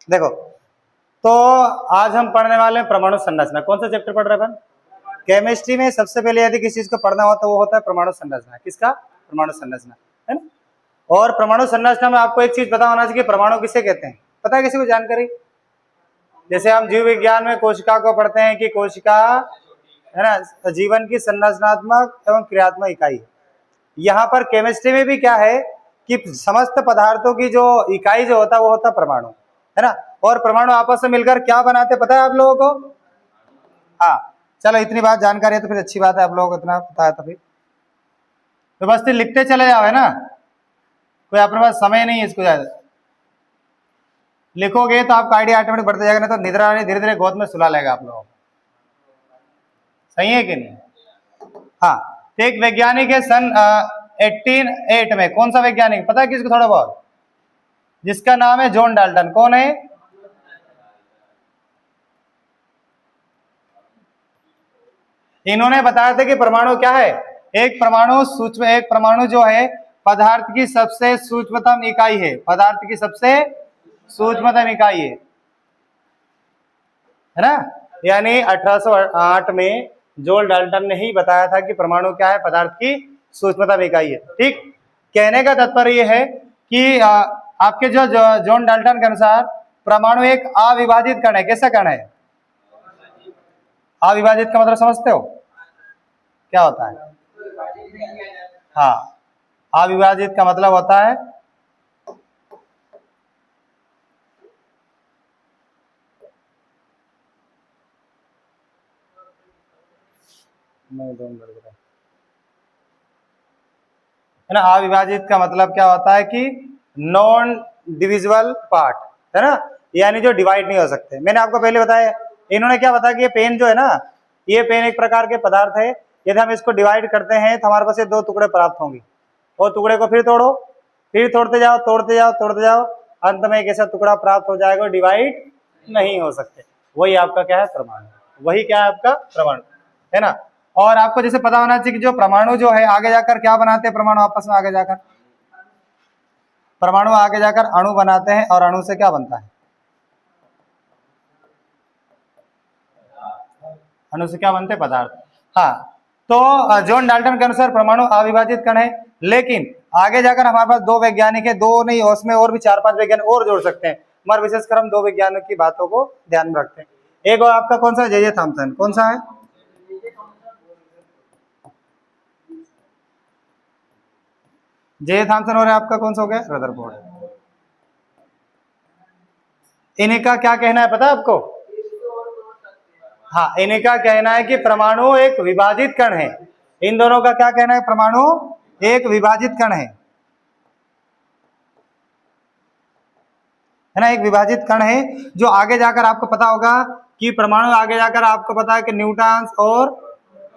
देखो, तो आज हम पढ़ने वाले हैं परमाणु संरचना। कौन सा चैप्टर पढ़ रहे हैं अपन? केमिस्ट्री में सबसे पहले यदि किसी चीज को पढ़ना हो तो वो होता है परमाणु संरचना। किसका? परमाणु संरचना, है ना। और परमाणु संरचना में आपको एक चीज पता होना चाहिए, परमाणु किसे कहते हैं, पता है किसी को जानकारी? जैसे हम जीव विज्ञान में कोशिका को पढ़ते हैं कि कोशिका, है ना, जीवन की संरचनात्मक एवं क्रियात्मक इकाई। यहाँ पर केमिस्ट्री में भी क्या है कि समस्त पदार्थों की जो इकाई जो होता है वो होता है परमाणु, है ना। और परमाणु आपस में मिलकर क्या बनाते पता है आप लोगों को? हाँ, चलो इतनी बात जानकारी है तो फिर अच्छी बात है, आप लोगों को इतना पता है तो फिर तो बस लिखते चले जाओ, है ना। कोई अपने पास समय नहीं है इसको ज्यादा लिखोगे तो आपका आइडिया ऑटोमेटिक बढ़ता जाएगा, नहीं तो निद्रा रानी धीरे धीरे गोद में सुला लेगा आप लोगों को। सही है कि नहीं? हाँ, तो एक वैज्ञानिक है सन 1808 में। कौन सा वैज्ञानिक पता है किसको थोड़ा बहुत? जिसका नाम है जॉन डाल्टन। कौन है? इन्होंने बताया था कि परमाणु क्या है, एक परमाणु सूक्ष्म, एक परमाणु जो है पदार्थ की सबसे सूक्ष्मतम इकाई है, पदार्थ की सबसे सूक्ष्मतम इकाई है ना। यानी 1808 में जॉन डाल्टन ने ही बताया था कि परमाणु क्या है, पदार्थ की सूक्ष्मतम इकाई है। ठीक, कहने का तात्पर्य यह है कि आपके जो जॉन डाल्टन के अनुसार परमाणु एक अविभाजित कण है। कैसा कण है? अविभाजित का मतलब समझते हो क्या होता है? हाँ, अविभाजित का मतलब होता है है ना। अविभाजित का मतलब क्या होता है कि नॉन डिविजिबल पार्ट, है ना, यानी जो डिवाइड नहीं हो सकते। मैंने आपको पहले बताया, इन्होंने क्या बताया कि ये पेन जो है ना, ये पेन एक प्रकार के पदार्थ है, यदि हम इसको डिवाइड करते हैं तो हमारे पास ये दो टुकड़े प्राप्त होंगे, और टुकड़े को फिर तोड़ो, फिर तोड़ते जाओ तोड़ते जाओ तोड़ते जाओ, अंत में एक ऐसा टुकड़ा प्राप्त हो जाएगा, डिवाइड नहीं हो सकते। वही आपका क्या है? परमाणु। वही क्या है? आपका परमाणु, है ना। और आपको जैसे पता होना चाहिए कि जो परमाणु जो है आगे जाकर क्या बनाते हैं, परमाणु आपस में आगे जाकर, परमाणु आगे जाकर अणु बनाते हैं, और अणु से क्या बनता है? अणु से क्या बनते हैं? पदार्थ। हाँ, तो जॉन डाल्टन के अनुसार परमाणु अविभाजित कण है, लेकिन आगे जाकर हमारे पास दो वैज्ञानिक है, दो नहीं उसमें और भी 4-5 वैज्ञानिक और जोड़ सकते हैं, मगर विशेषकर हम दो वैज्ञानिक की बातों को ध्यान में रखते हैं। एक और आपका कौन सा? J Thomson. कौन सा है? J Thomson. और आपका कौन सा हो गया? रदरफोर्ड। इनका क्या कहना है पता है आपको? हाँ, इनका कहना है कि परमाणु एक विभाजित कण है। इन दोनों का क्या कहना है? परमाणु एक विभाजित कण है ना, एक विभाजित कण है, जो आगे जाकर आपको पता होगा कि परमाणु आगे जाकर आपको पता है कि न्यूट्रॉन्स और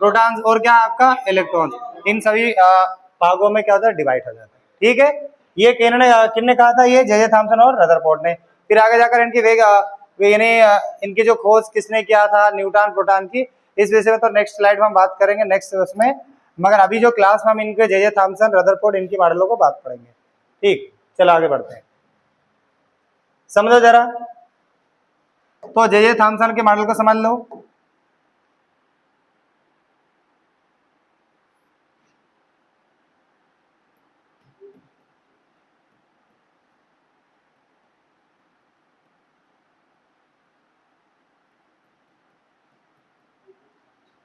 प्रोटॉन्स और क्या आपका इलेक्ट्रॉन्स, इन सभी भागों में क्या होता है? डिवाइड हो जाता है। ठीक है, ये किन्ने कहा था? ये जे थॉमसन और रदरफोर्ड ने। फिर आगे जाकर इनकी यानी इनकी जो खोज किसने किया था, न्यूट्रॉन प्रोटॉन की, इस विषय में तो नेक्स्ट स्लाइड में हम बात करेंगे, नेक्स्ट उसमें। मगर अभी जो क्लास में हम इनके जे थॉमसन रदरफोर्ड इनकी मॉडलों को बात करेंगे। ठीक, चलो आगे बढ़ते हैं, समझो जरा। तो जे थॉमसन के मॉडल को समझ लो।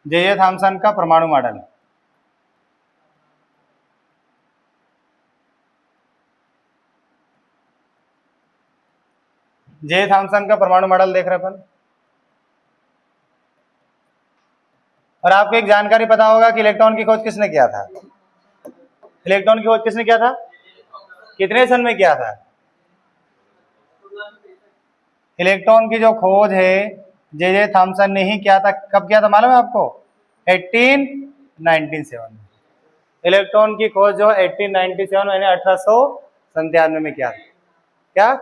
जे थॉमसन का परमाणु मॉडल, जे थॉमसन का परमाणु मॉडल देख रहे अपन। और आपको एक जानकारी पता होगा कि इलेक्ट्रॉन की खोज किसने किया था? इलेक्ट्रॉन की खोज किसने किया था? कितने सन में किया था? इलेक्ट्रॉन की जो खोज है जे थॉमसन ने ही किया था। कब किया था मालूम है आपको? 1897 में। इलेक्ट्रॉन की खोज जो 1897 यानी 1897 में किया था। क्या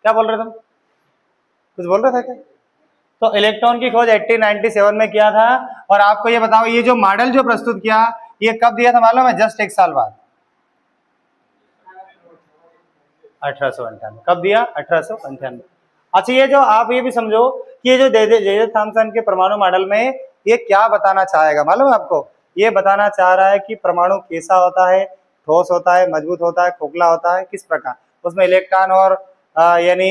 क्या बोल रहे तुम? कुछ बोल रहे थे क्या? तो इलेक्ट्रॉन की खोज 1897 में किया था। और आपको ये बताओ, ये जो मॉडल जो प्रस्तुत किया, ये कब दिया था मालूम है? जस्ट एक साल बाद, 1898। कब दिया? 1898। अच्छा, ये जो आप ये भी समझो कि ये जो जे थॉमसन के परमाणु मॉडल में ये क्या बताना चाहेगा मालूम है आपको? ये बताना चाह रहा है कि परमाणु कैसा होता है, ठोस होता है, मजबूत होता है, खोखला होता है, किस प्रकार उसमें इलेक्ट्रॉन और यानी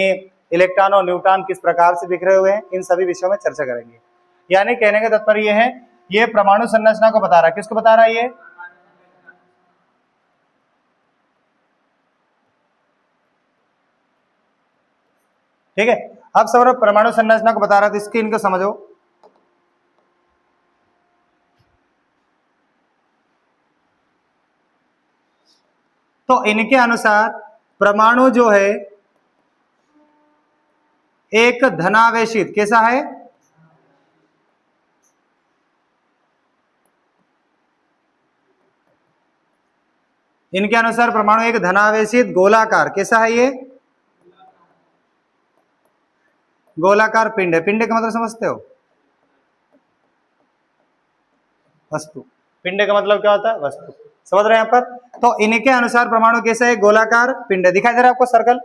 इलेक्ट्रॉन और न्यूट्रॉन किस प्रकार से बिखरे हुए हैं, इन सभी विषयों में चर्चा करेंगे। यानी कहने का तात्पर्य ये है, ये परमाणु संरचना को बता रहा है। किसको बता रहा है ये? ठीक है, अब सब परमाणु संरचना को बता रहा था, इसकी इनको समझो। तो इनके अनुसार परमाणु जो है एक धनावेशित कैसा है? इनके अनुसार परमाणु एक धनावेशित गोलाकार कैसा है? ये गोलाकार पिंड है। पिंड का मतलब समझते हो? वस्तु। पिंड का मतलब क्या होता है? वस्तु। समझ रहे हैं यहाँ पर? तो इनके अनुसार परमाणु कैसा है? गोलाकार पिंड। दिखाई दे रहा है आपको सर्कल?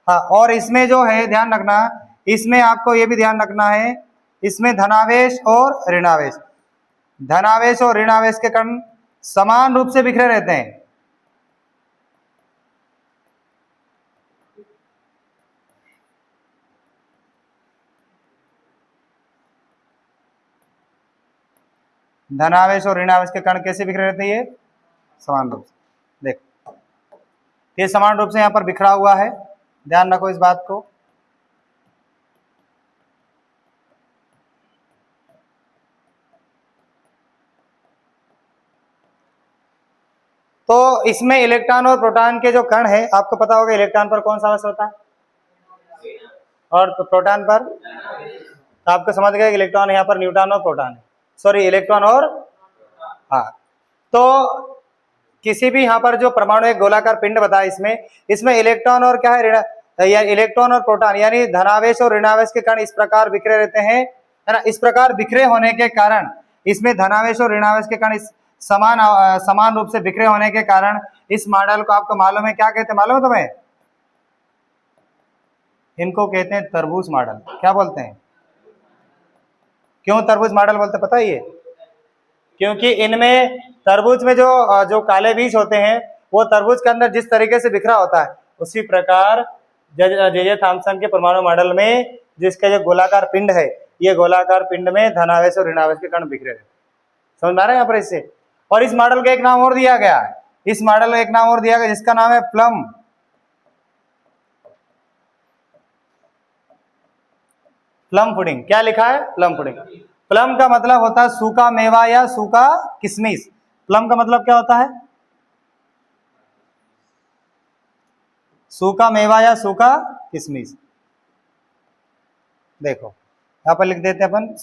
हाँ, और इसमें जो है ध्यान रखना, इसमें आपको ये भी ध्यान रखना है, इसमें धनावेश और ऋणावेश, धनावेश और ऋणावेश के कण समान रूप से बिखरे रहते हैं। धनावेश और ऋणावेश के कण कैसे बिखरे रहते हैं? ये समान रूप से। देखो, ये समान रूप से यहाँ पर बिखरा हुआ है, ध्यान रखो इस बात को। तो इसमें इलेक्ट्रॉन और प्रोटॉन के जो कण है, आपको पता होगा इलेक्ट्रॉन पर कौन सा आवेश होता है और प्रोटॉन पर? तो आपको समझ गए इलेक्ट्रॉन यहाँ पर न्यूट्रॉन और प्रोटॉन है, सॉरी इलेक्ट्रॉन और, हाँ। तो किसी भी यहाँ पर जो परमाणु एक गोलाकार पिंड बताया, इसमें इलेक्ट्रॉन और क्या है? या इलेक्ट्रॉन और प्रोटॉन यानी धनावेश और ऋणावेश के कण इस प्रकार बिखरे रहते हैं, है ना। इस प्रकार बिखरे होने के कारण इसमें धनावेश और ऋणावेश के कण समान रूप से बिखरे होने के कारण इस मॉडल को आपको मालूम है क्या कहते हैं? मालूम है तुम्हें? इनको कहते हैं तरबूज मॉडल। क्या बोलते हैं? क्यों तरबूज मॉडल बोलते पता है? ये क्योंकि इनमें तरबूज में जो काले बीज होते हैं वो तरबूज के अंदर जिस तरीके से बिखरा होता है, उसी प्रकार जे थॉमसन के परमाणु मॉडल में जिसका जो गोलाकार पिंड है, ये गोलाकार पिंड में धनावेश और ऋणावेश के कण बिखरे रहते। समझ में आ रहा है यहाँ पर इससे? और इस मॉडल का एक नाम और दिया गया है, इस मॉडल का एक नाम और दिया गया जिसका नाम है प्लम। Plum pudding. क्या लिखा है? Plum pudding. प्लम का मतलब होता है सूखा मेवा या सूखा किशमिश। प्लम का मतलब क्या होता है? सूखा मेवा या सूखा किशमिश। देखो यहां पर लिख देते हैं अपन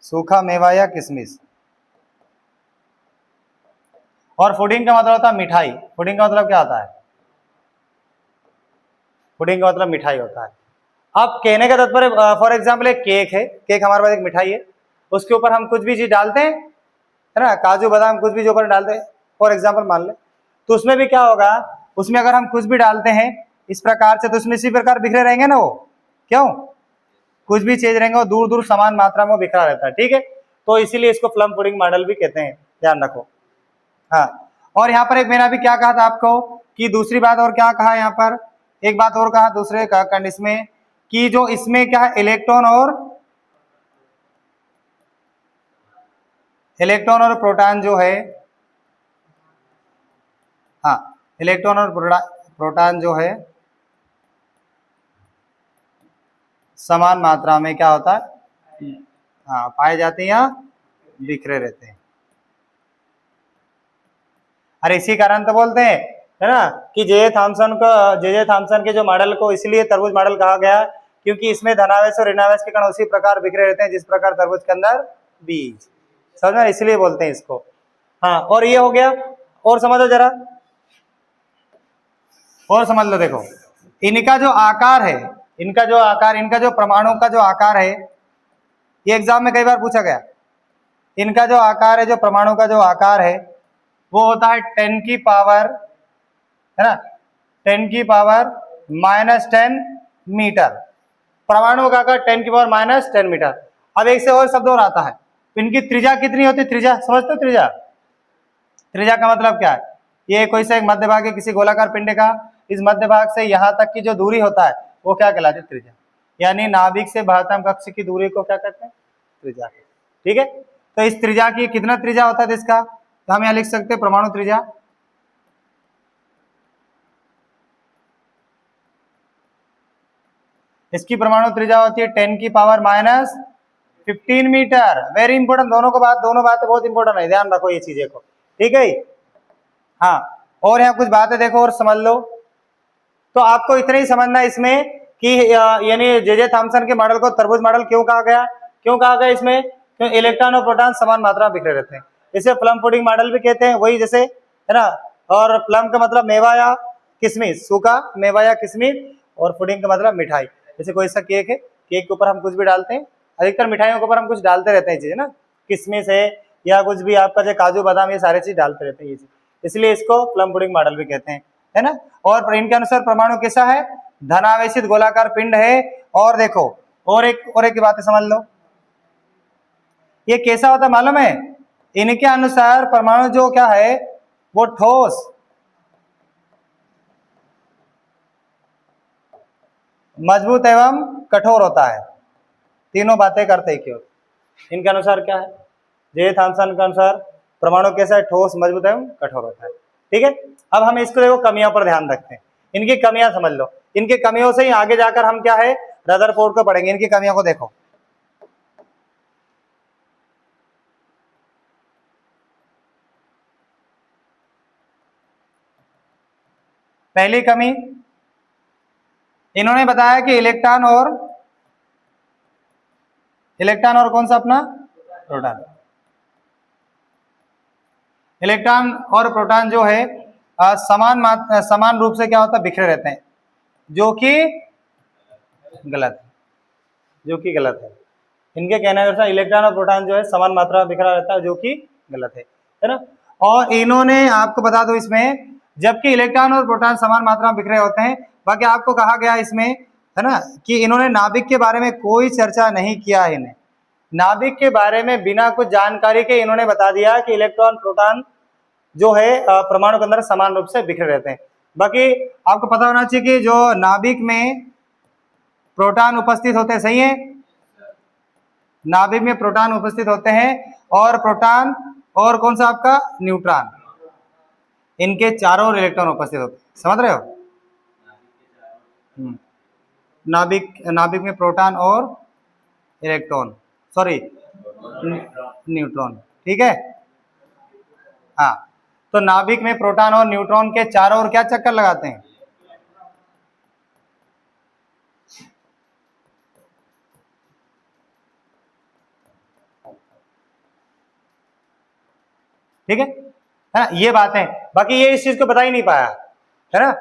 सूखा मेवा या किशमिश। और पुडिंग का मतलब होता है मिठाई। पुडिंग का मतलब क्या होता है? पुडिंग का मतलब मिठाई होता है। अब कहने का तात्पर्य, फॉर एग्जाम्पल एक केक है, केक हमारे पास एक मिठाई है, उसके ऊपर हम कुछ भी चीज डालते हैं, है ना, काजू बादाम कुछ भी जो ऊपर डालते हैं, फॉर एग्जाम्पल मान ले, तो उसमें भी क्या होगा, उसमें अगर हम कुछ भी डालते हैं इस प्रकार से, तो उसमें इसी प्रकार बिखरे रहेंगे ना वो। क्यों? कुछ भी चीज रहेंगे वो दूर दूर समान मात्रा में बिखरा रहता है। ठीक है, तो इसीलिए इसको प्लम पुडिंग मॉडल भी कहते हैं, ध्यान रखो। हाँ, और यहाँ पर एक मैंने अभी क्या कहा था आपको कि दूसरी बात और क्या कहा, यहाँ पर एक बात और कहा दूसरे कंडीशन में कि जो इसमें क्या है, इलेक्ट्रॉन और प्रोटॉन जो है, हाँ इलेक्ट्रॉन और प्रोटॉन जो है समान मात्रा में क्या होता है, हाँ पाए जाते हैं या बिखरे रहते हैं। अरे इसी कारण तो बोलते हैं, है ना, कि जे थॉमसन के जो मॉडल को इसलिए तरबूज मॉडल कहा गया क्योंकि इसमें धनावेश और ऋणावेश के कण उसी प्रकार बिखरे रहते हैं जिस प्रकार तरबूज के अंदर बीज। समझ में? इसलिए बोलते हैं इसको। हाँ, और ये हो गया, और समझो जरा, और समझ लो। देखो इनका जो आकार है, इनका जो परमाणु का जो आकार है, ये एग्जाम में कई बार पूछा गया। इनका जो आकार है, जो परमाणु का जो आकार है वो होता है 10 की पावर, है ना, 10 की पावर -10 मीटर। परमाणु का आकार 10 की पावर -10 मीटर। अब एक से और शब्द और आता है, इनकी त्रिज्या कितनी होती है? त्रिज्या समझते हो? त्रिज्या, त्रिज्या का मतलब क्या है? ये कोई सा एक मध्य भाग है किसी गोलाकार पिंड का, इस मध्य भाग से यहाँ तक की जो दूरी होता है वो क्या कहलाती है? त्रिज्या। यानी नाभिक से महत्तम कक्ष की दूरी को क्या कहते हैं? त्रिज्या। ठीक है, तो इस त्रिज्या की कितना त्रिज्या होता है इसका? तो हम यहाँ लिख सकते हैं परमाणु त्रिज्या, इसकी परमाणु त्रिज्या होती है 10 की पावर -15 मीटर। वेरी इंपॉर्टेंट, दोनों बातें बहुत इंपॉर्टेंट है, ध्यान रखो ये चीजें को। ठीक है, हाँ, और यहाँ कुछ बातें देखो और समझ लो। तो आपको इतना ही समझना है इसमें कि यानी जे थॉमसन के मॉडल को तरबूज मॉडल क्यों कहा गया? क्यों कहा गया इसमें? क्यों इलेक्ट्रॉन और प्रोटॉन समान मात्रा में बिखरे रहते हैं। इसे प्लम पुडिंग मॉडल भी कहते हैं, वही जैसे, है ना। और प्लम का मतलब मेवा या किशमिश, सूखा मेवा या किशमिश, और पुडिंग का मतलब मिठाई। जैसे कोई सा केक है, केक के ऊपर हम कुछ भी डालते हैं, अधिकतर मिठाइयों के ऊपर हम कुछ डालते रहते हैं चीज, ना, किशमिश है या कुछ भी आपका जो काजू बादाम, ये सारी चीज डालते रहते हैं ये चीज, इसलिए इसको प्लम पुडिंग मॉडल भी कहते हैं, है ना। और इनके अनुसार परमाणु कैसा है? धनावेशित गोलाकार पिंड है। और देखो, और एक बात समझ लो, ये कैसा होता है मालूम है? इनके अनुसार परमाणु जो क्या है वो ठोस, मजबूत एवं कठोर होता है। तीनों बातें करते क्यों? इनके अनुसार क्या है? जे थॉमसन के अनुसार परमाणु कैसा है? ठोस, मजबूत एवं कठोर होता है। ठीक है, अब हम इसको देखो कमियों पर ध्यान रखते हैं। इनकी कमियां समझ लो, इनकी कमियों से ही आगे जाकर हम क्या है रदरफोर्ड को पढ़ेंगे। इनकी कमियों को देखो, पहली कमी इन्होंने बताया कि इलेक्ट्रॉन और कौन सा अपना प्रोटॉन, इलेक्ट्रॉन और प्रोटॉन जो है समान रूप से क्या होता है? बिखरे रहते हैं, जो कि गलत है। इनके कहने के अनुसार इलेक्ट्रॉन और प्रोटॉन जो है समान मात्रा में बिखरा रहता है, जो कि गलत है ना। और इन्होंने आपको बता दो इसमें, जबकि इलेक्ट्रॉन और प्रोटॉन समान मात्रा में बिखरे होते हैं, बाकी आपको कहा गया इसमें, है ना, कि इन्होंने नाभिक के बारे में कोई चर्चा नहीं किया है। इन्हें नाभिक के बारे में बिना कुछ जानकारी के इन्होंने बता दिया कि इलेक्ट्रॉन प्रोटॉन जो है परमाणु के अंदर समान रूप से बिखरे रहते हैं। बाकी आपको पता होना चाहिए कि जो नाभिक में प्रोटॉन उपस्थित होते हैं, सही है, नाभिक में प्रोटॉन उपस्थित होते हैं, और प्रोटॉन और कौन सा आपका न्यूट्रॉन, इनके चारों ओर इलेक्ट्रॉन उपस्थित होते हैं। समझ रहे हो? नाभिक में प्रोटॉन और इलेक्ट्रॉन, सॉरी न्यूट्रॉन। ठीक है, हाँ, तो नाभिक में प्रोटॉन और न्यूट्रॉन के चारों ओर क्या चक्कर लगाते हैं? ठीक है ना, ये बातें। बाकी ये इस चीज को बता ही नहीं पाया, है ना।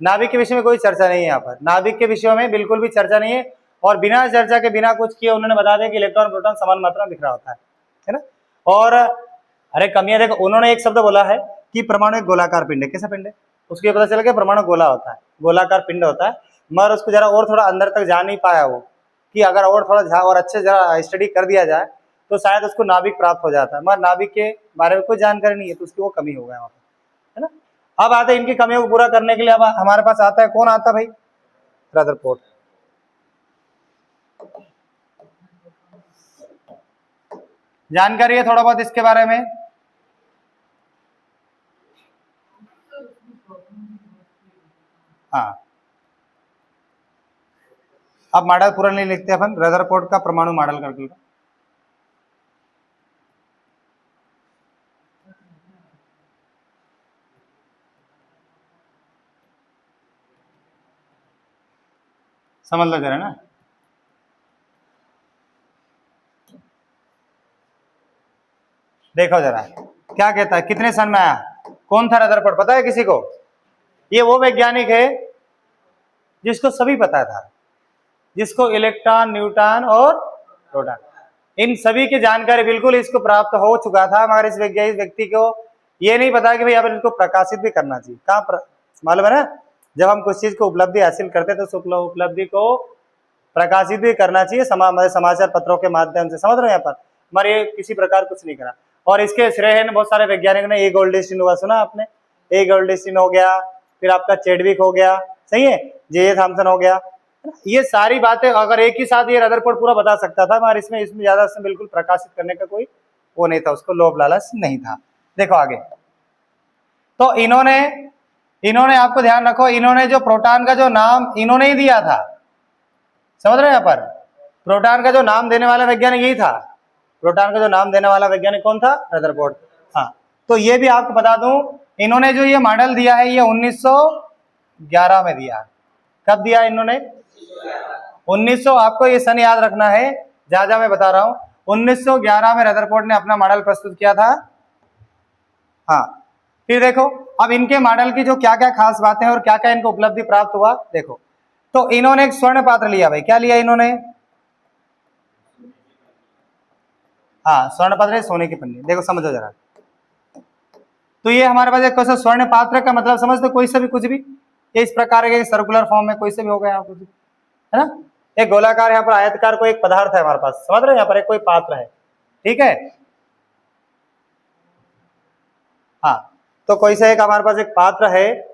नाभिक के विषय में कोई चर्चा नहीं है यहाँ पर, नाभिक के विषयों में बिल्कुल भी चर्चा नहीं है, और बिना चर्चा के बिना कुछ किए उन्होंने बता दिया कि इलेक्ट्रॉन प्रोटॉन समान मात्रा में बिखरा होता है ना। और अरे कमियां देखो, उन्होंने एक शब्द बोला है कि परमाणु एक गोलाकार पिंड है। कैसा पिंड है? उसको पता चला कि परमाणु गोला होता है, गोलाकार पिंड होता है, मगर उसको जरा और थोड़ा अंदर तक जा नहीं पाया वो, कि अगर और थोड़ा और अच्छे जरा स्टडी कर दिया जाए तो शायद उसको नाभिक प्राप्त हो जाता है, मगर नाभिक के बारे में कोई जानकारी नहीं है, तो उसकी वो कमी हो गया वहाँ पे, है ना। अब आते हैं इनकी कमियों को पूरा करने के लिए, अब हमारे पास आता है, कौन आता है भाई? रदरफोर्ड। जानकारी है थोड़ा बहुत इसके बारे में? हाँ, अब मॉडल पूरा नहीं लिखते अपन, रदरफोर्ड का परमाणु मॉडल करके समझ लो जरा ना। देखो जरा क्या कहता है, कितने सन में आया, कौन था रदरफोर्ड, पता है किसी को? ये वो वैज्ञानिक है जिसको सभी पता था, जिसको इलेक्ट्रॉन, न्यूट्रॉन और प्रोटॉन, इन सभी की जानकारी बिल्कुल इसको प्राप्त हो चुका था, मगर इस व्यक्ति को ये नहीं पता कि भाई अब इसको प्रकाशित भी करना चाहिए। कहाँ मालूम है ना, जब हम कुछ चीज को उपलब्धि हासिल करते हैं तो उस उपलब्धि को प्रकाशित भी करना चाहिए समाचार पत्रों के माध्यम से। समझ रहे हो यहाँ पर, हमारे ये किसी प्रकार कुछ नहीं करा। और इसके श्रेय है बहुत सारे वैज्ञानिक ने, ए गोल्डस्टीन हुआ, सुना आपने, ए गोल्डस्टीन हो गया, फिर आपका चैडविक हो गया, सही है, जे थॉमसन हो गया। ये सारी बातें अगर एक ही साथ ये रदरफोर्ड पूरा बता सकता था, मगर इसमें ज्यादा से बिल्कुल प्रकाशित करने का कोई वो नहीं था, उसको लोभ लालच नहीं था। देखो आगे, तो इन्होंने आपको ध्यान रखो, इन्होंने जो प्रोटॉन का जो नाम इन्होंने ही दिया था, समझ रहे हैं यहाँ पर, प्रोटॉन का जो नाम देने वाला वैज्ञानिक यही था। प्रोटॉन का जो नाम देने वाला वैज्ञानिक कौन था? रदरफोर्ड। हाँ, तो ये भी आपको बता दूं, इन्होंने जो ये मॉडल दिया है ये 1911 में दिया। कब दिया इन्होंने? 1900, आपको ये सन याद रखना है, जहां मैं बता रहा हूं, 1911 में रदरफोर्ड ने अपना मॉडल प्रस्तुत किया था। हाँ, फिर देखो अब इनके मॉडल की जो क्या क्या खास बातें हैं और क्या क्या इनको उपलब्धि प्राप्त हुआ, देखो। तो इन्होंने एक स्वर्ण पात्र लिया, भाई क्या लिया इन्होंने? हाँ, स्वर्ण पात्र, सोने की पन्नी। देखो समझो जरा, तो ये हमारे पास एक कैसा स्वर्ण पात्र का मतलब समझते, कोई से भी कुछ भी, ये इस प्रकार के सर्कुलर फॉर्म में कोई से भी हो गया कुछ भी, है ना। एक गोलाकार, यहाँ पर आयतकार कोई एक पदार्थ है हमारे पास, समझ रहे हैं, यहाँ पर एक कोई पात्र है, ठीक है। हाँ, तो कोई सा एक हमारे पास एक पात्र है,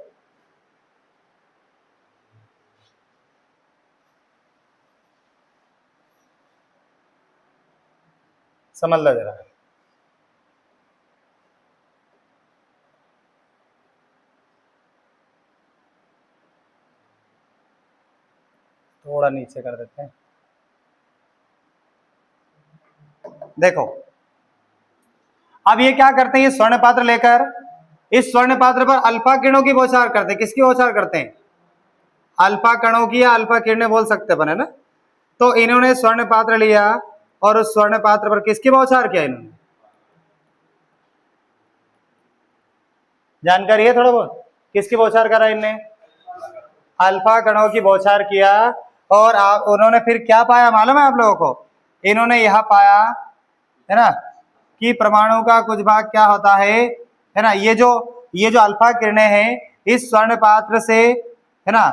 समझ लो जरा। थोड़ा नीचे कर देते हैं, देखो अब ये क्या करते हैं, ये स्वर्ण पात्र लेकर इस स्वर्ण पात्र पर अल्फा किरणों की बौछार करते हैं। किसकी बौछार करते हैं? अल्फा कणों की, या अल्फा किरणें बोल सकते हैं ना। तो इन्होंने स्वर्ण पात्र लिया और उस स्वर्ण पात्र पर किसकी बौछार किया इन्होंने? जानकारी है थोड़ा बहुत, किसकी बौछार करा इनने? अल्फा कणों की बौछार किया। और उन्होंने फिर क्या पाया मालूम है आप लोगों को? इन्होंने यह पाया, है ना, कि परमाणु का कुछ भाग क्या होता है ना, ये जो अल्फा किरणें हैं इस स्वर्ण पात्र से, है ना,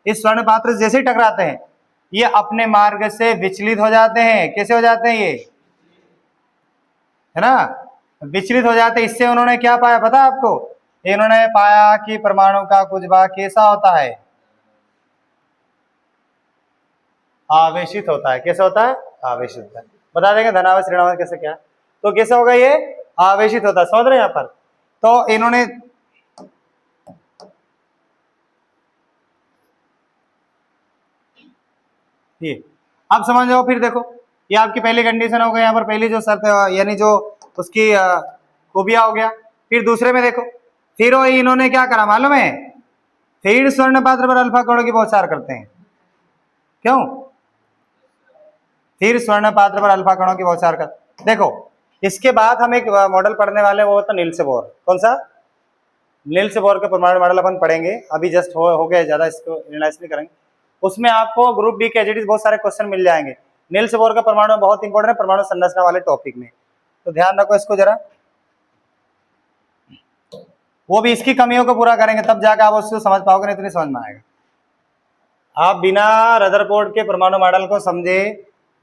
इस स्वर्ण पात्र से जैसे ही टकराते हैं ये अपने मार्ग से विचलित हो जाते हैं। कैसे हो जाते हैं ये? है ना, विचलित हो जाते हैं। इससे उन्होंने क्या पाया पता है आपको? इन्होंने पाया कि परमाणु का कुछ भाग कैसा होता है? आवेशित होता है। कैसे होता है? आवेशित होता है। बता देंगे धनावेश ऋणावेश कैसे क्या, तो कैसे होगा ये? आवेशित होता है। समझ रहे हैं यहाँ पर? तो इन्होंने ये अब समझ जाओ। फिर देखो ये आपकी पहली कंडीशन हो गई, यहाँ पर पहली जो शर्त यानी जो उसकी खूबियां हो गया। फिर दूसरे में देखो, फिर इन्होंने क्या करा मालूम है? फिर स्वर्ण पात्र पर अल्फा कणों की बौछार करते हैं। क्यों? फिर स्वर्ण पात्र पर अल्फा कणों की बौछार कर, देखो इसके बाद हम एक मॉडल पढ़ने वाले, वो होता नील्स बोर। कौन सा? नील्स बोर के परमाणु मॉडल अपन पढ़ेंगे, अभी जस्ट हो गया, ज्यादा इसको एनालाइज नहीं करेंगे। उसमें आपको ग्रुप डी के एचडीज बहुत सारे क्वेश्चन मिल जाएंगे। नील्स बोर का परमाणु बहुत इंपॉर्टेंट है परमाणु संरचना वाले टॉपिक में, तो ध्यान रखो इसको जरा। वो भी इसकी कमियों को पूरा करेंगे तब जाकर आप उसको समझ पाओगे, नहीं तो नहीं समझ में आएगा। आप बिना रदरफोर्ड के परमाणु मॉडल को समझे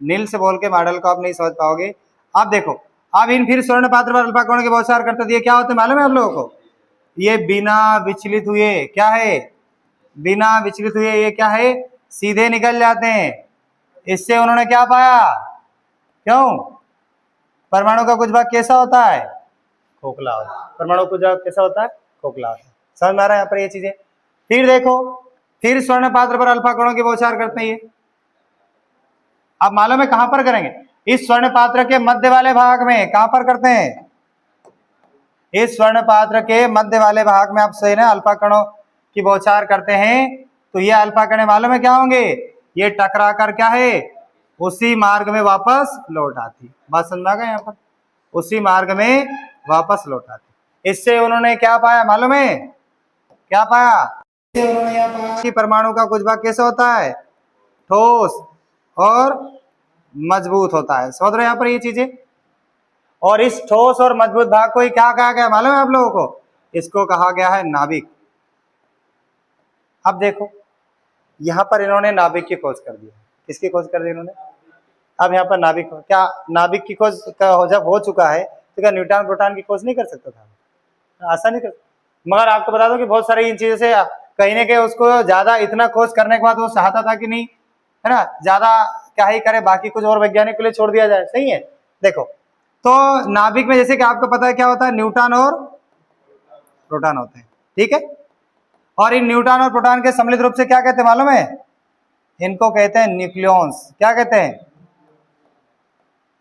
नील्स बोर के मॉडल को आप नहीं समझ पाओगे। आप देखो, अब इन फिर स्वर्ण पात्र पर अल्फा कणों की बौछार करते दिए, क्या होते मालूम है आप लोगों को? ये बिना विचलित हुए, क्या है? बिना विचलित हुए ये क्या है? सीधे निकल जाते हैं। इससे उन्होंने क्या पाया? क्यों? परमाणु का कुछ भाग कैसा होता है? खोखला होता है। परमाणु कुछ भाग कैसा होता है? खोखला होता है। समझ में आ रहा है यहाँ पर ये चीजें? फिर देखो, फिर स्वर्ण पात्र पर अल्फा कणों की बौछार करते हैं। आप मालूम है कहां पर करेंगे? इस स्वर्ण पात्र के मध्य वाले भाग में। कहां पर करते हैं? इस स्वर्ण पात्र के मध्य वाले भाग में आप सही ना अल्फा कणों की बौछार करते हैं। तो ये अल्फा कणें मालूम है क्या होंगे? ये टकरा कर क्या है? उसी मार्ग में वापस लौट आती। बात समझ गए यहाँ पर? उसी मार्ग में वापस लौट आती। इससे उन्होंने क्या पाया मालूम है? क्या पाया? इससे उन्होंने यह पाया कि परमाणु का कुछ भाग कैसा होता है? ठोस और मजबूत होता है। समझ रहे हो यहाँ पर ये चीजें। और इस ठोस और मजबूत भाग को ही क्या कहा गया मालूम है आप लोगों को? इसको कहा गया है नाभिक। अब देखो यहाँ पर इन्होंने नाभिक की खोज कर दी। किसकी खोज कर दी इन्होंने? अब यहाँ पर नाभिक, क्या नाभिक की खोज जब हो चुका है तो क्या न्यूट्रॉन प्रोटॉन की खोज नहीं कर सकता था? आसानी कर। मगर आपको बता दो कि बहुत सारी इन चीजों से कहीं ना कहीं उसको ज्यादा इतना खोज करने के बाद वो चाहता था कि नहीं, है ना, ज्यादा क्या ही करे, बाकी कुछ और वैज्ञानिक के लिए छोड़ दिया जाए। सही है। देखो तो नाभिक में जैसे कि आपको पता है क्या होता है, न्यूट्रॉन और प्रोटॉन होते हैं, ठीक है। और इन न्यूट्रॉन और प्रोटॉन के सम्मिलित रूप से क्या कहते हैं मालूम है? इनको कहते हैं न्यूक्लियॉन्स। क्या कहते हैं?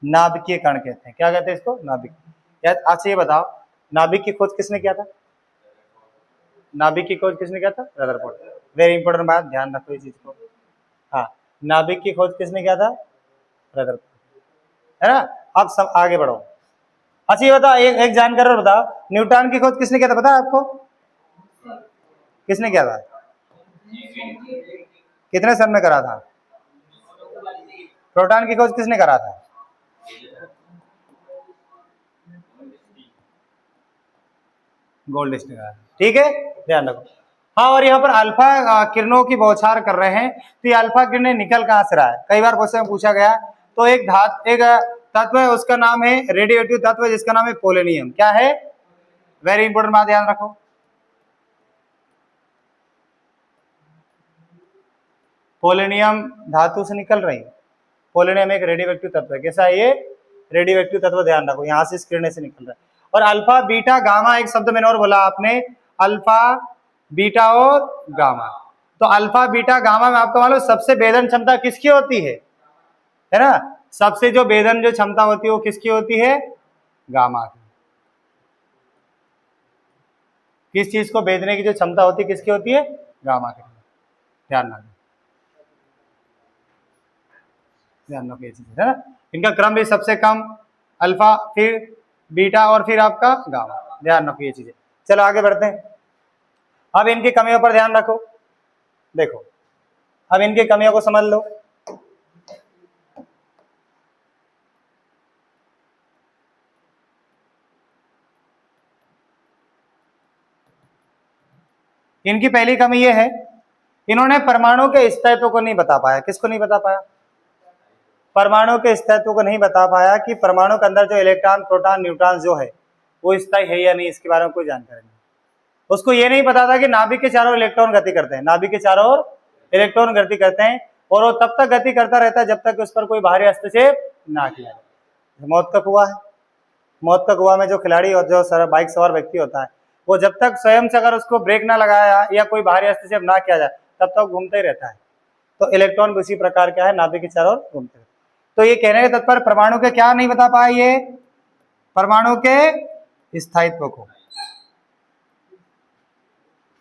नाभिकीय कण कहते हैं। क्या कहते हैं इसको? नाभिक। अच्छा ये बताओ, नाभिक की खोज किसने किया था? नाभिक की खोज किसने किया था? रदरफोर्ड। वेरी इंपॉर्टेंट बात, ध्यान रखो इस चीज को। हाँ, नाभिक की खोज किसने किया था? रदरफोर्ड, है ना। अब सब आगे बढ़ो। अच्छा ये बताओ, एक जानकारी और बताओ, न्यूट्रॉन की खोज किसने किया था पता है आपको? किसने किया था? कितने सन में करा था? प्रोटॉन की खोज किसने करा था? गोल्डस्ट ने करा। ठीक है, ध्यान रखो। हाँ, और यहाँ पर अल्फा किरणों की बौछार कर रहे हैं, तो ये अल्फा किरणें निकल कहाँ से रहा है? कई बार क्वेश्चन पूछा गया। तो एक तत्व है, उसका नाम है रेडियोएक्टिव तत्व, जिसका नाम है पोलोनियम। क्या है? वेरी इंपॉर्टेंट बात, ध्यान रखो। पोलोनियम धातु से निकल रही है। पोलोनियम एक रेडियोएक्टिव तत्व है। कैसा है ये? रेडियोएक्टिव तत्व, ध्यान रखो, यहां से इस किरणें से निकल रहा है। और अल्फा बीटा गामा, एक शब्द मैंने और बोला आपने, अल्फा बीटा और गामा। तो अल्फा बीटा गामा में आपको मालूम सबसे भेदन क्षमता किसकी होती है ना? सबसे जो भेदन जो क्षमता होती है वो किसकी होती है? गामा की। किस चीज को भेदने की जो क्षमता होती है किसकी होती है? गामा की। ध्यान रखो, ध्यान रखो ये चीज, है ना। इनका क्रम भी सबसे कम अल्फा, फिर बीटा और फिर आपका गामा। ध्यान रखो ये चीजें। चलो आगे बढ़ते हैं। अब इनकी कमियों पर ध्यान रखो। देखो अब इनकी कमियों को समझ लो। इनकी पहली कमी यह है, इन्होंने परमाणु के स्थायित्व को नहीं बता पाया। किसको नहीं बता पाया? परमाणु के स्थायित्व को नहीं बता पाया कि परमाणु के अंदर जो इलेक्ट्रॉन प्रोटॉन न्यूट्रॉन जो है वो स्थायी है या नहीं, इसके बारे में कोई जानकारी नहीं। उसको ये नहीं पता था कि नाभिक के चारों इलेक्ट्रॉन गति करते हैं, नाभिक के चारों ओर इलेक्ट्रॉन गति करते हैं, और वो तब तक गति करता रहता है जब तक उस पर कोई बाहरी हस्तक्षेप ना किया जाए। मौत का कुआं है, मौत का कुआं में जो खिलाड़ी और जो बाइक सवार व्यक्ति होता है, वो जब तक स्वयं से अगर उसको ब्रेक ना लगाया या कोई बाहरी हस्तक्षेप ना किया जाए तब तक घूमता ही रहता है। तो इलेक्ट्रॉन भी उसी प्रकार क्या है, नाभिक के चारों ओर घूमते रहते। तो ये कहने के तत्पर परमाणु के क्या नहीं बता पाए? ये परमाणु के स्थायित्व को।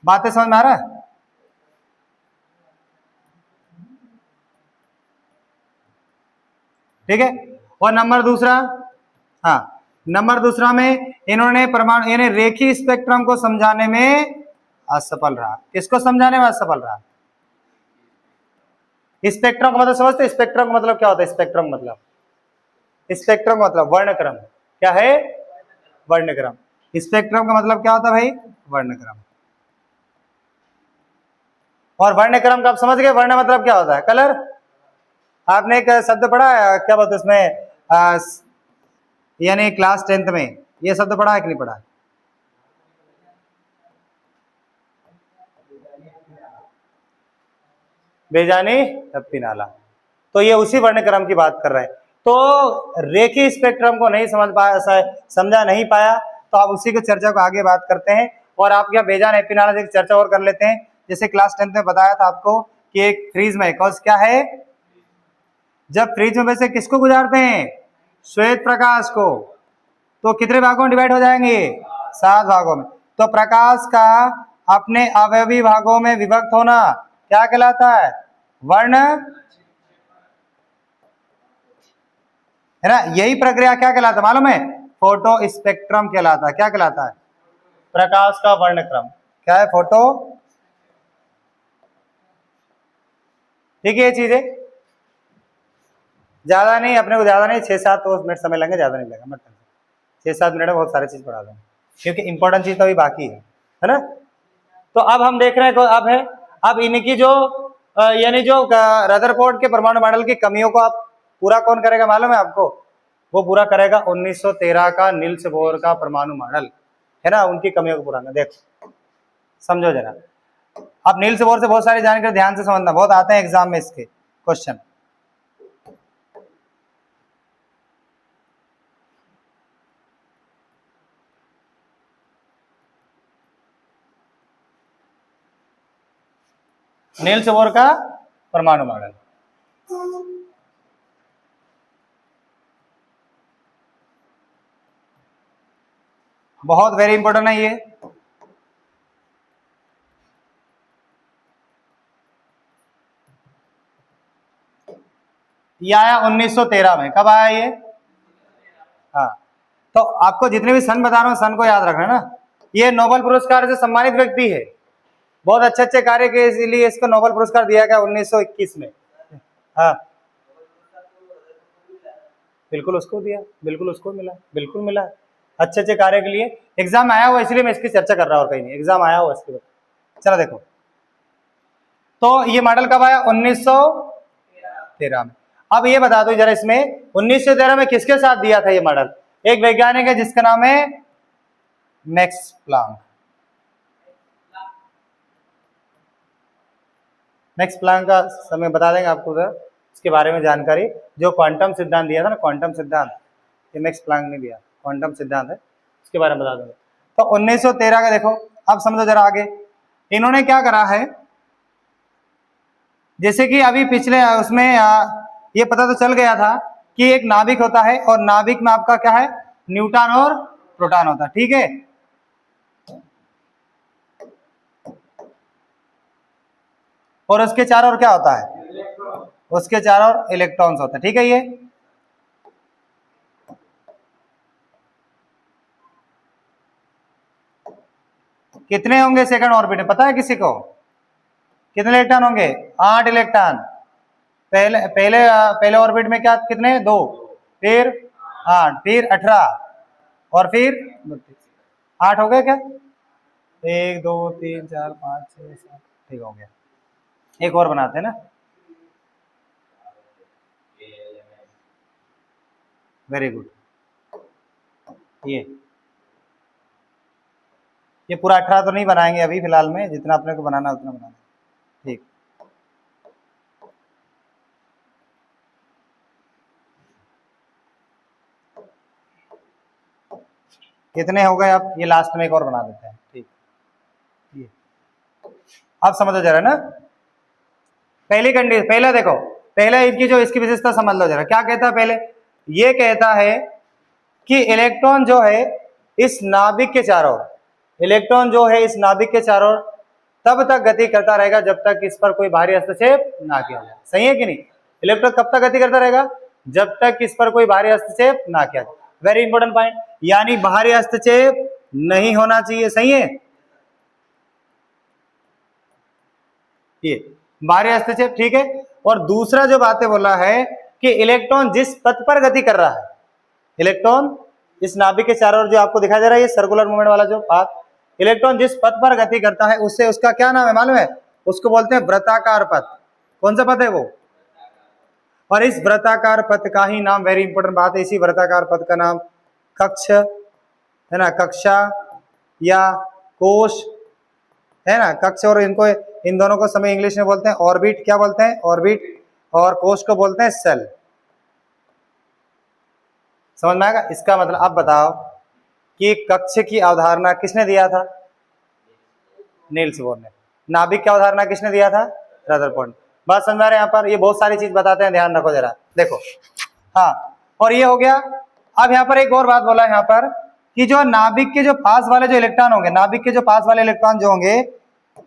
बातें समझ में आ रहा है? ठीक है। और नंबर दूसरा, हाँ नंबर दूसरा में इन्होंने परमाणु यानी रेखीय स्पेक्ट्रम को समझाने में असफल रहा। किसको समझाने में असफल रहा? स्पेक्ट्रम का मतलब समझते? स्पेक्ट्रम का मतलब क्या होता है? स्पेक्ट्रम का मतलब वर्णक्रम। क्या है? वर्णक्रम। स्पेक्ट्रम का मतलब क्या होता है भाई? वर्णक्रम। और वर्णक्रम का आप समझ गए? वर्ण मतलब क्या होता है? कलर। आपने एक शब्द पढ़ा है, क्या बोलते उसमें, यानी क्लास 10th में ये शब्द पढ़ा है कि नहीं पढ़ा? बेजानी टप्पी नाला। तो ये उसी वर्णक्रम की बात कर रहे हैं। तो रेखीय स्पेक्ट्रम को नहीं समझा नहीं पाया, तो आप उसी की चर्चा को आगे बात करते हैं। और आप क्या बेजान एपी नाला की चर्चा और कर लेते हैं। जैसे क्लास 10th में बताया था आपको कि एक फ्रीज में कौन क्या है, जब फ्रीज में वैसे किसको गुजारते हैं? श्वेत प्रकाश को। तो कितने भागों में डिवाइड हो जाएंगे? 7 भागों में। तो प्रकाश का अपने अवयवी भागों में विभक्त होना क्या कहलाता है? वर्ण, है ना। यही प्रक्रिया क्या कहलाता है मालूम है? फोटो स्पेक्ट्रम कहलाता है। क्या कहलाता है? प्रकाश का वर्णक्रम। क्या है? फोटो। ठीक है, ये चीजें ज्यादा नहीं, अपने को ज्यादा नहीं, 6-7 मिनट समय लगेंगे, ज्यादा नहीं लगेगा, मत टेंशन। 6-7 मिनट में बहुत सारी चीज पढ़ा देंगे, क्योंकि इंपॉर्टेंट चीज तो अभी बाकी है ना। तो अब हम देख रहे हैं अब है, अब इनकी जो यानी जो रदरफोर्ड के परमाणु मॉडल की कमियों को आप पूरा कौन करेगा मालूम है आपको? वो पूरा करेगा 1913 का नील्स बोर का परमाणु मॉडल, है ना, उनकी कमियों को पूरा। देखो समझो जरा, अब नील्स बोर से बहुत सारी जानकारी ध्यान से समझना, बहुत आते हैं एग्जाम में इसके क्वेश्चन। नील्स बोर का परमाणु मॉडल, बहुत वेरी इंपॉर्टेंट है ये आया 1913 में। कब आया ये? हाँ, तो आपको जितने भी सन बता रहा हूँ, सन को याद रखना ना। ये नोबेल पुरस्कार से सम्मानित व्यक्ति है, बहुत अच्छे अच्छे कार्य के लिए इसको नोबेल पुरस्कार दिया गया 1921 में। हाँ बिल्कुल उसको दिया, बिल्कुल उसको मिला, बिल्कुल मिला, अच्छे अच्छे कार्य के लिए एग्जाम आया हुआ, इसलिए मैं इसकी चर्चा कर रहा हूँ, और कहीं नहीं, एग्जाम आया हुआ इसके बाद। चलो देखो, तो ये मॉडल कब आया? 1913 में। अब ये बता दो जरा, इसमें 1913 में किसके साथ दिया था ये मॉडल? एक वैज्ञानिक है जिसका नाम है मैक्स प्लांक। मैक्स प्लांक का समय बता देंगे आपको उधर, इसके बारे में जानकारी, जो क्वांटम सिद्धांत दिया था ना, क्वांटम सिद्धांत, ये मैक्स प्लांक ने दिया, क्वांटम सिद्धांत है, इसके बारे में बता देंगे। तो 1913 का देखो, अब समझो जरा आगे, इन्होंने क्या करा है, जैसे कि अभी पिछले उसमें ये पता तो चल गया था कि एक नाभिक होता है, और नाभिक में आपका क्या है, न्यूट्रॉन और प्रोटॉन होता है, ठीक है। और उसके चारों ओर क्या होता है? उसके चारों ओर इलेक्ट्रॉन्स होते हैं, ठीक है। ये कितने होंगे सेकंड ऑर्बिट में, पता है किसी को? कितने इलेक्ट्रॉन होंगे? 8 इलेक्ट्रॉन। पहले पहले पहले ऑर्बिट में क्या, कितने? 2, फिर 8, फिर 18, और फिर 8 हो गए क्या? 1 2 3 4 5 6 7, ठीक हो गया। एक और बनाते हैं ना, वेरी गुड। ये पूरा 18 तो नहीं बनाएंगे अभी फिलहाल में, जितना अपने को बनाना उतना बनाना, ठीक। कितने हो गए? अब ये लास्ट में एक और बना देते हैं, ठीक। ये अब समझो जरा ना, पहली कंडीशन, पहला देखो, पहले इनकी जो इसकी विशेषता समझ लो जरा, क्या कहता है पहले? ये कहता है कि इलेक्ट्रॉन जो है इस नाभिक के चारों ओर, इलेक्ट्रॉन जो है इस नाभिक के चारों ओर तब तक गति करता रहेगा जब तक इस पर कोई बाहरी हस्तक्षेप ना किया जाए। सही है कि नहीं? इलेक्ट्रॉन कब तक गति करता रहेगा? जब तक इस पर कोई बाहरी हस्तक्षेप ना किया जाए। वेरी इंपॉर्टेंट पॉइंट, यानी बाहरी हस्तक्षेप नहीं होना चाहिए। सही है, ये बाहरी हस्तक्षेप, ठीक है। और दूसरा जो बातें बोला है कि इलेक्ट्रॉन जिस पथ पर गति कर रहा है, इलेक्ट्रॉन इस नाभिक के चारों ओर जो आपको दिखाई दे रहा है ये सर्कुलर मूवमेंट वाला जो पाथ, इलेक्ट्रॉन जिस पथ पर गति करता है उससे उसका क्या नाम है मालूम है? उसको बोलते हैं वृत्ताकार पथ। कौन सा पथ है वो? और इस वृत्ताकार पथ का ही नाम, वेरी इंपॉर्टेंट बात है, इसी वृत्ताकार पथ का नाम कक्ष है ना, कक्षा या कोश है ना। कक्ष और इनको, इन दोनों को समय इंग्लिश में बोलते हैं ऑर्बिट। क्या बोलते हैं? ऑर्बिट। और कोश को बोलते हैं सेल। समझ में आएगा? इसका मतलब अब बताओ कि कक्ष की अवधारणा किसने दिया था? नील्स बोर ने। नाभिक की अवधारणा किसने दिया था? रदरफोर्ड। बात समझ में आ रहा है? यहाँ पर ये बहुत सारी चीज बताते हैं, ध्यान रखो जरा, देखो। हाँ, और ये हो गया। अब यहाँ पर एक और बात बोला है यहाँ पर कि जो नाभिक के जो पास वाले जो इलेक्ट्रॉन होंगे, नाभिक के जो पास वाले इलेक्ट्रॉन जो होंगे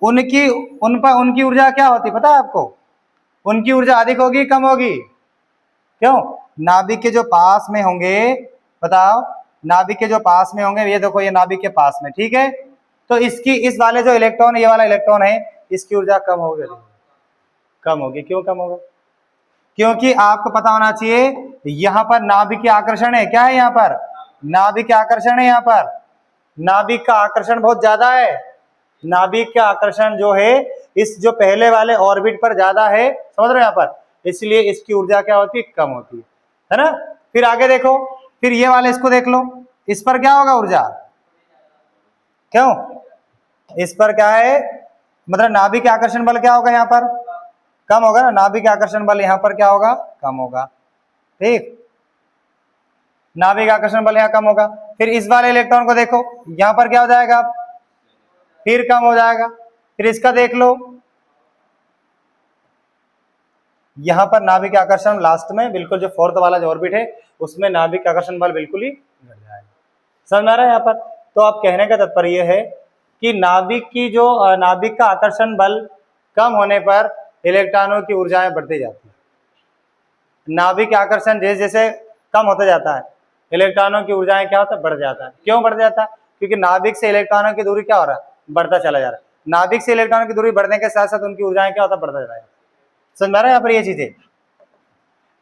उनकी ऊर्जा क्या होती पता है आपको? उनकी ऊर्जा अधिक होगी कम होगी? क्यों? नाभिक के जो पास में होंगे, बताओ, नाभिक के जो पास में होंगे, ये देखो ये नाभिक के पास में, ठीक है। तो इसकी इस वाले जो इलेक्ट्रॉन, ये वाला इलेक्ट्रॉन है, इसकी ऊर्जा कम होगी, कम होगी। क्यों कम होगा? क्योंकि आपको पता होना चाहिए यहाँ पर नाभिक आकर्षण है, क्या है यहाँ पर नाभिक आकर्षण है, यहाँ पर नाभिक का आकर्षण बहुत ज्यादा है। नाभिक का आकर्षण जो है इस जो पहले वाले ऑर्बिट पर ज्यादा है, समझ रहे हो यहाँ पर, इसलिए इसकी ऊर्जा क्या होती है, कम होती है ना। फिर आगे देखो, फिर ये वाले इसको देख लो, इस पर क्या होगा ऊर्जा, क्यों इस पर क्या है, मतलब नाभिक आकर्षण बल क्या होगा यहाँ पर, कम होगा ना, नाभिक आकर्षण बल यहाँ पर क्या होगा, कम होगा, ठीक, नाभिक आकर्षण बल यहाँ कम होगा। फिर इस वाले इलेक्ट्रॉन को देखो, यहाँ पर क्या हो जाएगा, फिर कम हो जाएगा। फिर इसका देख लो, यहाँ पर नाभिक आकर्षण लास्ट में बिल्कुल जो फोर्थ वाला जो ऑर्बिट है उसमें नाभिक आकर्षण बल बिल्कुल ही घट जाएगा। समझ में आ रहा है यहाँ पर। तो आप कहने का तात्पर्य यह है कि नाभिक की जो नाभिक का आकर्षण बल कम होने पर इलेक्ट्रॉनों की ऊर्जाएं बढ़ती जाती है। नाभिक आकर्षण जैसे जैसे कम होता जाता है इलेक्ट्रॉनों की ऊर्जाएं क्या होता है, बढ़ जाता है। क्यों बढ़ जाता है, क्योंकि नाभिक से इलेक्ट्रॉनों की दूरी क्या हो रहा है, बढ़ता चला जा रहा है। नाभिक से इलेक्ट्रॉनों की दूरी बढ़ने के साथ साथ उनकी ऊर्जाएं क्या होता है, बढ़ता जा रहा है। समझ में आ रहा है यहाँ पर ये चीजें।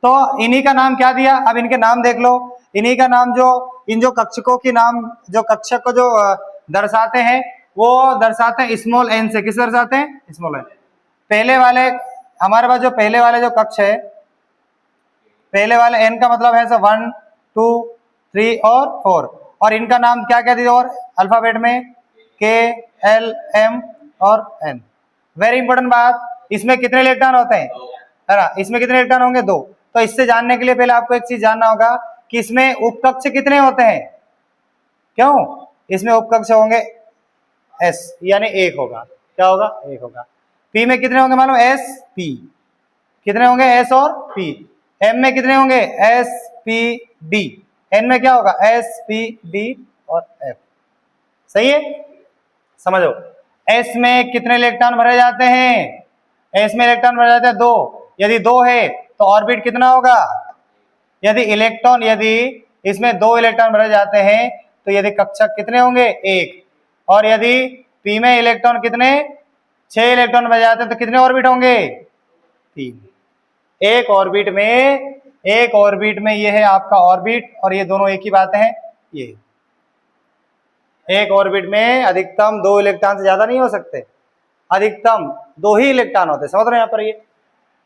तो इन्हीं का नाम क्या दिया, अब इनके नाम देख लो। इन्हीं का नाम जो इन जो कक्षकों की नाम जो कक्षक को जो दर्शाते हैं वो दर्शाते हैं स्मॉल एन से। किस दर्शाते हैं, स्मॉल एन। पहले वाले हमारे पास जो पहले वाले जो कक्ष है, पहले वाले एन का मतलब है 1 2 3 और 4, और इनका नाम क्या क्या दिया, और अल्फाबेट में के एल एम और एन। वेरी इंपॉर्टेंट बात, इसमें कितने इलेक्ट्रॉन होते हैं, है ना, इसमें कितने इलेक्ट्रॉन होंगे, 2। तो इससे जानने के लिए पहले आपको एक चीज जानना होगा कि इसमें उपकक्ष कितने होते हैं, क्यों इसमें उपकक्ष होंगे एस, यानी 1 होगा, क्या होगा, 1 होगा। पी में कितने होंगे मालूम, एस पी, कितने होंगे एस और पी। एम में कितने होंगे, एस पी डी। एन में क्या होगा, एस पी डी और एफ। सही है, समझो। एस में कितने इलेक्ट्रॉन भरे जाते हैं, एस में इलेक्ट्रॉन भरे जाते हैं 2। यदि 2 है तो ऑर्बिट कितना होगा, यदि इसमें 2 इलेक्ट्रॉन भरे जाते हैं तो यदि कक्षक कितने होंगे, 1। और यदि पी में इलेक्ट्रॉन कितने, 6 इलेक्ट्रॉन भरे जाते हैं तो कितने ऑर्बिट होंगे, 3। एक ऑर्बिट में ये है आपका ऑर्बिट, और ये दोनों एक ही बात है। ये एक ऑर्बिट में अधिकतम 2 इलेक्ट्रॉन से ज्यादा नहीं हो सकते, अधिकतम 2 ही इलेक्ट्रॉन होते हैं, समझ रहे हैं यहाँ पर ये।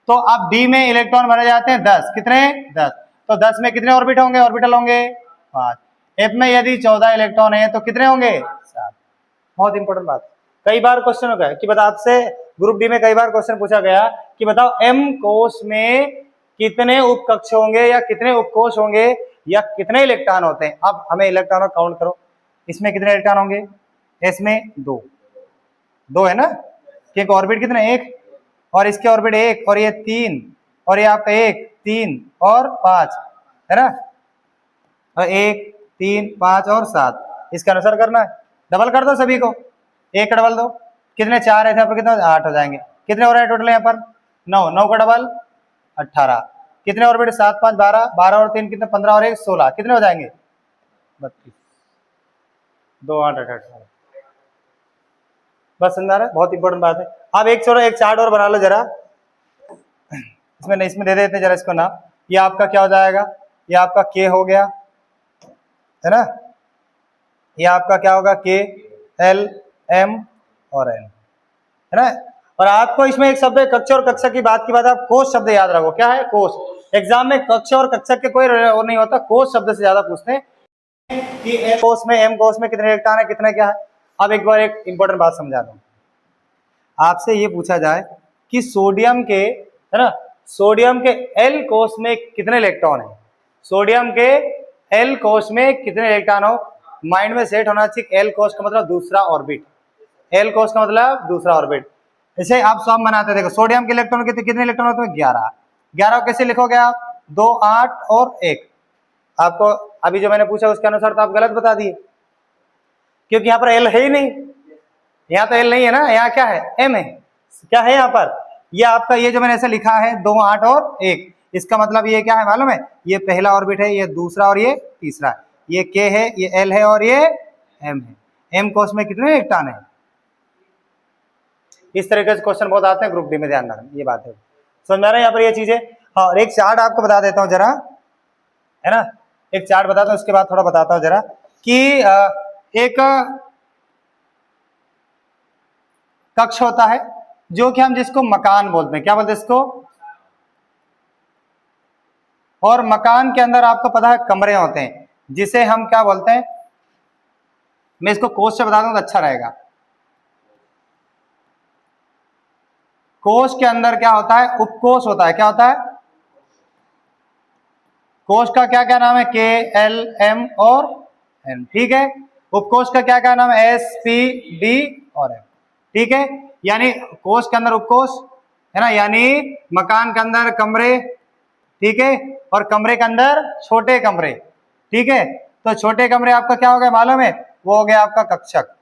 तो अब डी में इलेक्ट्रॉन भरे जाते हैं 10, कितने, 10। तो 10 में कितने ऑर्बिट होंगे, ऑर्बिटल होंगे 5। एफ में यदि 14 इलेक्ट्रॉन है तो कितने होंगे, 7। बहुत इंपॉर्टेंट बात, कई बार क्वेश्चन हो गया कि बता, आपसे ग्रुप डी में कई बार क्वेश्चन पूछा गया कि बताओ एम कोश में कितने उपकक्ष होंगे या कितने उपकोश होंगे या कितने इलेक्ट्रॉन होते हैं। अब हमें इलेक्ट्रॉनों काउंट करो, इसमें कितने इलेक्ट्रॉन होंगे, एस में 2 है ना, क्योंकि ऑर्बिट कितने, 1, और इसके ऑर्बिट 1, और ये 3, और ये आपका 1 3 और 5 है ना, और 1 3 5 और 7, इसका अनुसार करना है। डबल कर दो सभी को, 1 का डबल दो, कितने 4 है, कितने 8 हो जाएंगे। कितने हो रहे हैं टोटल यहाँ पर, 9, 9 का डबल 18। कितने ऑर्बिट, 7 5 12, 12 और 3 कितने, 15 और 1 16, कितने हो जाएंगे, 32, 2 8 18। बस समझ आ रहा है, बहुत इंपॉर्टेंट बात है। अब एक छोड़ो, एक चार्ट और बना लो जरा, इसमें दे देते जरा इसको नाम। ये आपका क्या हो जाएगा, ये आपका के हो गया है ना, ये आपका क्या होगा, के एल एम और एन है ना। और आपको इसमें एक शब्द है कक्ष और कक्षक की बात आप कोश शब्द याद रखो, क्या है, कोश। एग्जाम में कक्ष और कक्षक के कोई वो नहीं होता, कोश शब्द से ज्यादा पूछते हैं कि एम कोश में कितने इलेक्ट्रॉन है, कितने क्या है। अब एक बार एक इंपॉर्टेंट बात समझा दूं, आपसे ये पूछा जाए कि सोडियम के, है ना, सोडियम के एल कोश में कितने इलेक्ट्रॉन है, सोडियम के एल कोश में कितने इलेक्ट्रॉन हो, माइंड में सेट होना चाहिए। एल कोश का मतलब दूसरा ऑर्बिट, एल कोश का मतलब दूसरा ऑर्बिट। जैसे आप सम बनाते, देखो सोडियम के इलेक्ट्रॉन कितने इलेक्ट्रॉन होते हैं, 11। 11 कैसे लिखोगे आप, 2 8 और 1। आपको अभी जो मैंने पूछा उसके अनुसार तो आप गलत बता दिए, क्योंकि यहाँ पर एल है ही नहीं, यहाँ तो एल नहीं है ना, यहाँ क्या है, एम है। क्या है यहाँ पर, ये आपका ये जो मैंने ऐसे लिखा है 2 8 और 1, इसका मतलब ये क्या है मालूम है, ये पहला ऑर्बिट है, ये दूसरा और ये तीसरा है। ये के है, ये एल है और ये एम है। एम कोश में कितने इलेक्ट्रॉन है। इस तरीके से क्वेश्चन बहुत आते हैं ग्रुप डी में, ध्यान रखना ये बात है। समझ में आ रहा है यहाँ पर ये चीजें। हाँ, और एक चार्ट आपको बता देता हूँ जरा, है ना, एक चार्ट बताता हूँ, उसके बाद थोड़ा बताता हूँ जरा कि एक कक्ष होता है जो कि हम जिसको मकान बोलते हैं, क्या बोलते हैं इसको, और मकान के अंदर आपको पता है कमरे होते हैं जिसे हम क्या बोलते हैं, मैं इसको कोष से बता दूं तो अच्छा रहेगा। कोष के अंदर क्या होता है, उपकोष होता है, क्या होता है, कोष का क्या क्या नाम है, के एल एम और एन, ठीक है। उपकोष का क्या क्या नाम है, एस पी डी और एम, ठीक है। यानी कोष के अंदर उपकोष, है ना, यानी मकान के अंदर कमरे, ठीक है, और कमरे के अंदर छोटे कमरे, ठीक है। तो छोटे कमरे आपका क्या हो गया मालूम है, वो हो गया आपका कक्षक।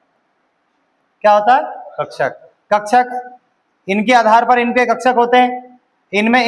क्या होता है, कक्षक। कक्षक, इनके आधार पर इनके कक्षक होते हैं, इनमें